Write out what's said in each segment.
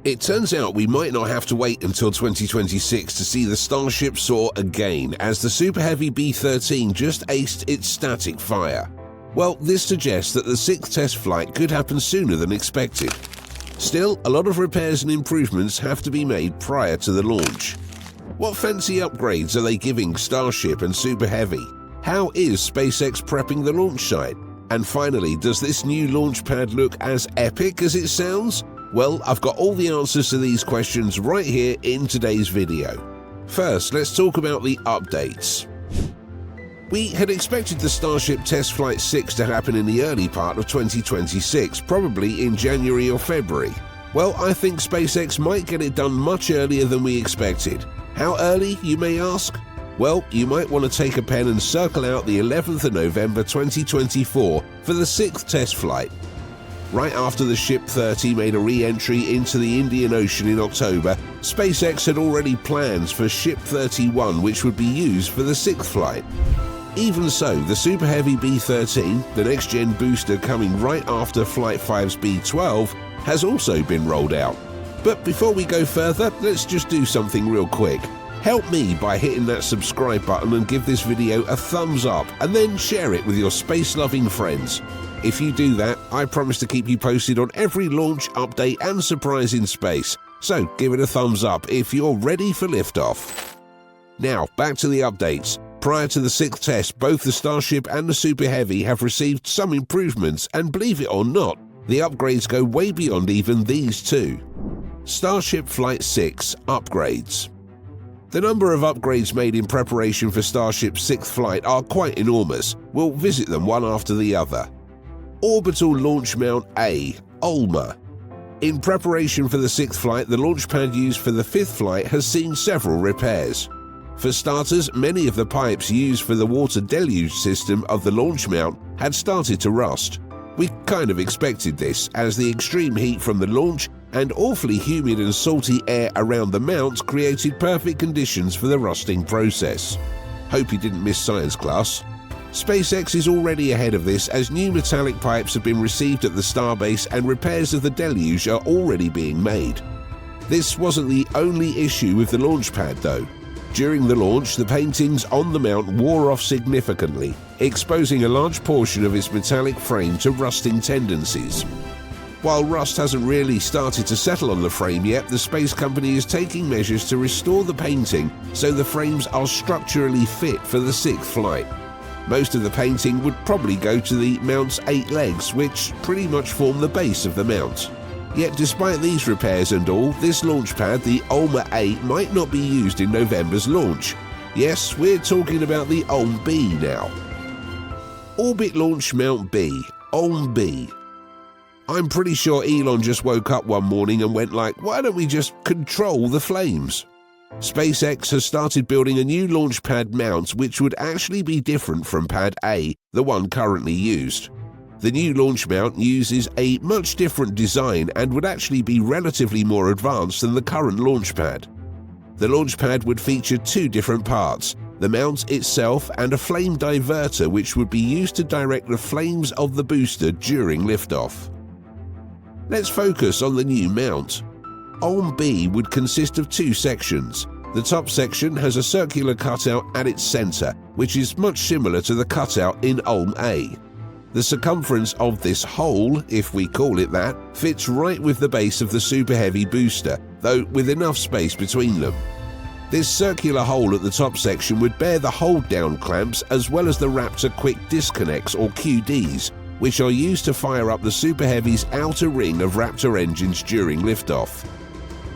It turns out we might not have to wait until 2026 to see the Starship soar again, as the Super Heavy B-13 just aced its static fire. Well, this suggests that the 6th test flight could happen sooner than expected. Still, a lot of repairs and improvements have to be made prior to the launch. What fancy upgrades are they giving Starship and Super Heavy? How is SpaceX prepping the launch site? And finally, does this new launch pad look as epic as it sounds? Well, I've got all the answers to these questions right here in today's video. First, let's talk about the updates. We had expected the Starship Test Flight 6 to happen in the early part of 2026, probably in January or February. Well, I think SpaceX might get it done much earlier than we expected. How early, you may ask? Well, you might want to take a pen and circle out the 11th of November 2024 for the 6th test flight. Right after the Ship 30 made a re-entry into the Indian Ocean in October, SpaceX had already plans for Ship 31, which would be used for the 6th flight. Even so, the Super Heavy B-13, the next-gen booster coming right after Flight 5's B-12, has also been rolled out. But before we go further, let's just do something real quick. Help me by hitting that subscribe button and give this video a thumbs up, and then share it with your space-loving friends. If you do that, I promise to keep you posted on every launch, update and surprise in space. So give it a thumbs up if you're ready for liftoff. Now, back to the updates. Prior to the 6th test, both the Starship and the Super Heavy have received some improvements, and believe it or not, the upgrades go way beyond even these two. Starship Flight 6 Upgrades. The number of upgrades made in preparation for Starship's 6th flight are quite enormous. We'll visit them one after the other. Orbital Launch Mount A, OLMA. In preparation for the 6th flight, the launch pad used for the 5th flight has seen several repairs. For starters, many of the pipes used for the water deluge system of the launch mount had started to rust. We kind of expected this, as the extreme heat from the launch and awfully humid and salty air around the mount created perfect conditions for the rusting process. Hope you didn't miss science class. SpaceX is already ahead of this, as new metallic pipes have been received at the starbase and repairs of the deluge are already being made. This wasn't the only issue with the launch pad though. During the launch, the paintings on the mount wore off significantly, exposing a large portion of its metallic frame to rusting tendencies. While rust hasn't really started to settle on the frame yet, the space company is taking measures to restore the painting so the frames are structurally fit for the 6th flight. Most of the painting would probably go to the mount's 8 legs, which pretty much form the base of the mount. Yet despite these repairs and all, this launch pad, the OLMA 8, might not be used in November's launch. Yes, we're talking about the OLM B now. Orbit Launch Mount B, OLM B. I'm pretty sure Elon just woke up one morning and went like, why don't we just control the flames? SpaceX has started building a new launch pad mount which would actually be different from Pad A, the one currently used. The new launch mount uses a much different design and would actually be relatively more advanced than the current launch pad. The launch pad would feature 2 different parts, the mount itself and a flame diverter which would be used to direct the flames of the booster during liftoff. Let's focus on the new mount. OLM B would consist of 2 sections. The top section has a circular cutout at its center, which is much similar to the cutout in OLM A. The circumference of this hole, if we call it that, fits right with the base of the Super Heavy booster, though with enough space between them. This circular hole at the top section would bear the hold-down clamps as well as the Raptor Quick Disconnects or QDs, which are used to fire up the Super Heavy's outer ring of Raptor engines during liftoff.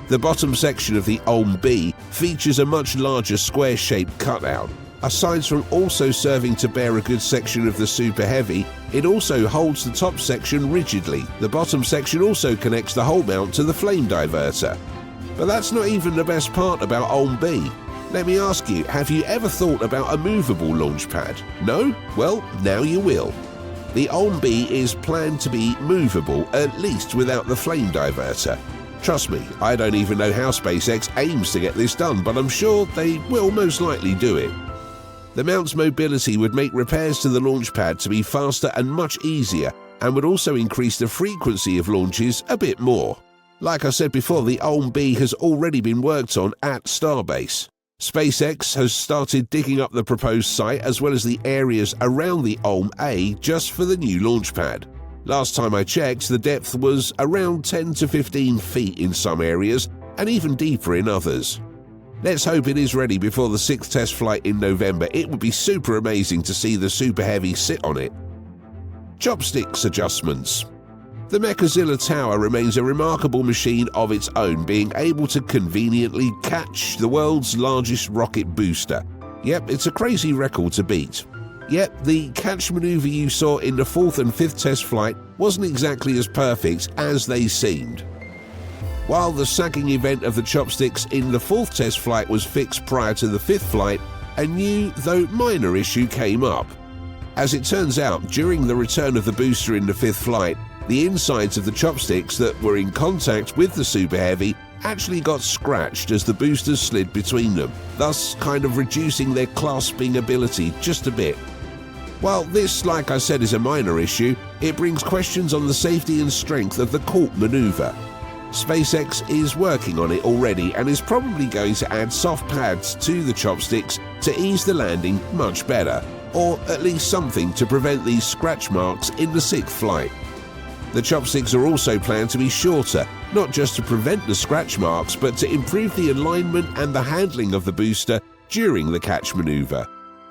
The bottom section of the OLM B features a much larger square-shaped cutout. Aside from also serving to bear a good section of the Super Heavy, it also holds the top section rigidly. The bottom section also connects the whole mount to the flame diverter. But that's not even the best part about OLM B. Let me ask you, have you ever thought about a movable launch pad? No? Well, now you will. The OLM B is planned to be movable, at least without the flame diverter. Trust me, I don't even know how SpaceX aims to get this done, but I'm sure they will most likely do it. The mount's mobility would make repairs to the launch pad to be faster and much easier, and would also increase the frequency of launches a bit more. Like I said before, the Ulm B has already been worked on at Starbase. SpaceX has started digging up the proposed site as well as the areas around the Ulm A just for the new launch pad. Last time I checked, the depth was around 10 to 15 feet in some areas and even deeper in others. Let's hope it is ready before the 6th test flight in November. It would be super amazing to see the Super Heavy sit on it. Chopsticks Adjustments. The Mechazilla tower remains a remarkable machine of its own, being able to conveniently catch the world's largest rocket booster. Yep, it's a crazy record to beat. Yet, the catch maneuver you saw in the 4th and 5th test flight wasn't exactly as perfect as they seemed. While the sagging event of the chopsticks in the 4th test flight was fixed prior to the 5th flight, a new, though minor issue came up. As it turns out, during the return of the booster in the 5th flight, the insides of the chopsticks that were in contact with the Super Heavy actually got scratched as the boosters slid between them, thus kind of reducing their clasping ability just a bit. While this, like I said, is a minor issue, it brings questions on the safety and strength of the Cork maneuver. SpaceX is working on it already and is probably going to add soft pads to the chopsticks to ease the landing much better, or at least something to prevent these scratch marks in the 6th flight. The chopsticks are also planned to be shorter, not just to prevent the scratch marks, but to improve the alignment and the handling of the booster during the catch maneuver.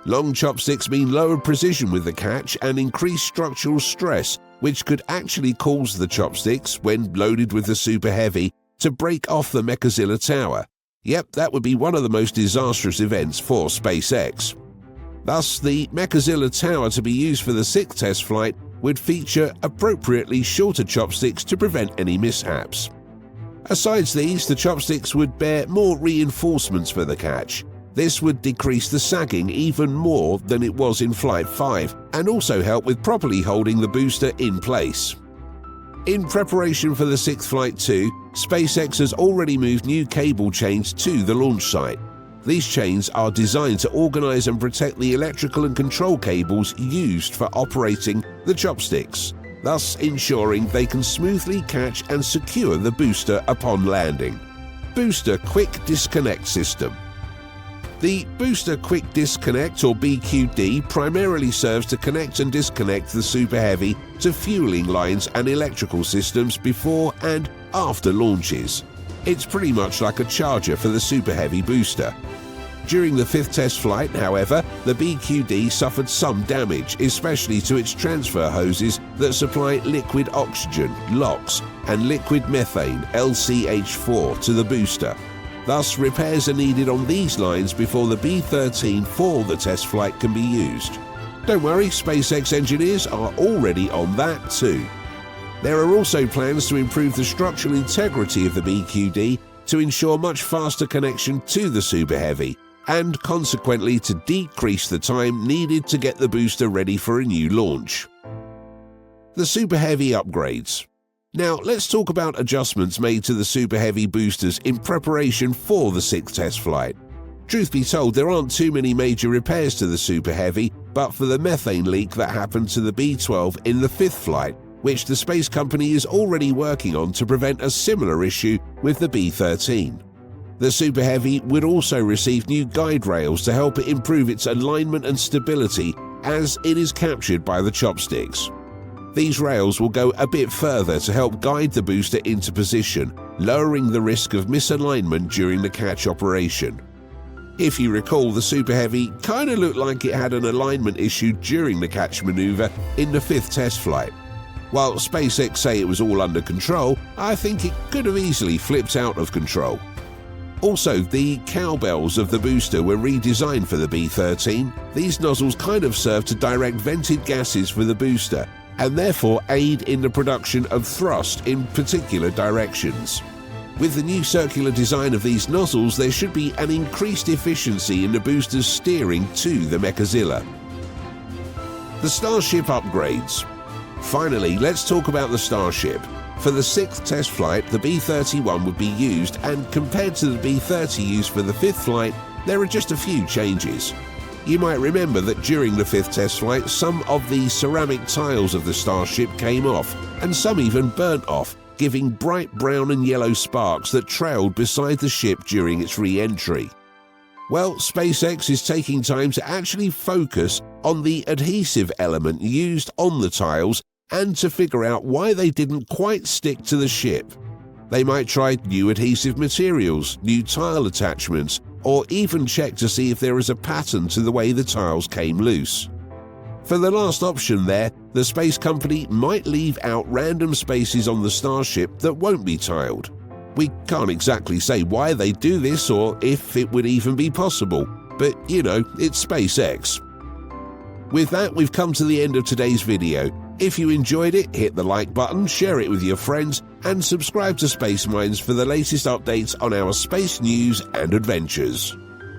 Long chopsticks mean lower precision with the catch and increased structural stress, which could actually cause the chopsticks, when loaded with the Super Heavy, to break off the Mechazilla tower. Yep, that would be one of the most disastrous events for SpaceX. Thus, the Mechazilla tower to be used for the 6th test flight would feature appropriately shorter chopsticks to prevent any mishaps. Aside these, the chopsticks would bear more reinforcements for the catch. This would decrease the sagging even more than it was in Flight 5 and also help with properly holding the booster in place. In preparation for the 6th flight too, SpaceX has already moved new cable chains to the launch site. These chains are designed to organize and protect the electrical and control cables used for operating the chopsticks, thus ensuring they can smoothly catch and secure the booster upon landing. Booster Quick Disconnect System. The Booster Quick Disconnect, or BQD, primarily serves to connect and disconnect the Super Heavy to fueling lines and electrical systems before and after launches. It's pretty much like a charger for the Super Heavy booster. During the 5th test flight, however, the BQD suffered some damage, especially to its transfer hoses that supply liquid oxygen, LOX, and liquid methane, LCH4, to the booster. Thus, repairs are needed on these lines before the B-13 for the test flight can be used. Don't worry, SpaceX engineers are already on that too. There are also plans to improve the structural integrity of the BQD to ensure much faster connection to the Super Heavy, and consequently to decrease the time needed to get the booster ready for a new launch. The Super Heavy Upgrades. Now let's talk about adjustments made to the Super Heavy boosters in preparation for the 6th test flight. Truth be told, there aren't too many major repairs to the Super Heavy, but for the methane leak that happened to the B-12 in the 5th flight, which the space company is already working on to prevent a similar issue with the B-13. The Super Heavy would also receive new guide rails to help it improve its alignment and stability as it is captured by the chopsticks. These rails will go a bit further to help guide the booster into position, lowering the risk of misalignment during the catch operation. If you recall, the Super Heavy kinda looked like it had an alignment issue during the catch maneuver in the 5th test flight. While SpaceX say it was all under control, I think it could have easily flipped out of control. Also, the cowbells of the booster were redesigned for the B-13. These nozzles kind of serve to direct vented gases for the booster, and therefore aid in the production of thrust in particular directions. With the new circular design of these nozzles, there should be an increased efficiency in the booster's steering to the Mechazilla. The Starship Upgrades. Finally, let's talk about the Starship. For the 6th test flight, the B-31 would be used, and compared to the B-30 used for the 5th flight, there are just a few changes. You might remember that during the 5th test flight, some of the ceramic tiles of the Starship came off, and some even burnt off, giving bright brown and yellow sparks that trailed beside the ship during its re-entry. Well, SpaceX is taking time to actually focus on the adhesive element used on the tiles and to figure out why they didn't quite stick to the ship. They might try new adhesive materials, new tile attachments, or even check to see if there is a pattern to the way the tiles came loose. For the last option there, the space company might leave out random spaces on the Starship that won't be tiled. We can't exactly say why they do this or if it would even be possible, but you know, it's SpaceX. With that, we've come to the end of today's video. If you enjoyed it, hit the like button, share it with your friends, and subscribe to Space Minds for the latest updates on our space news and adventures.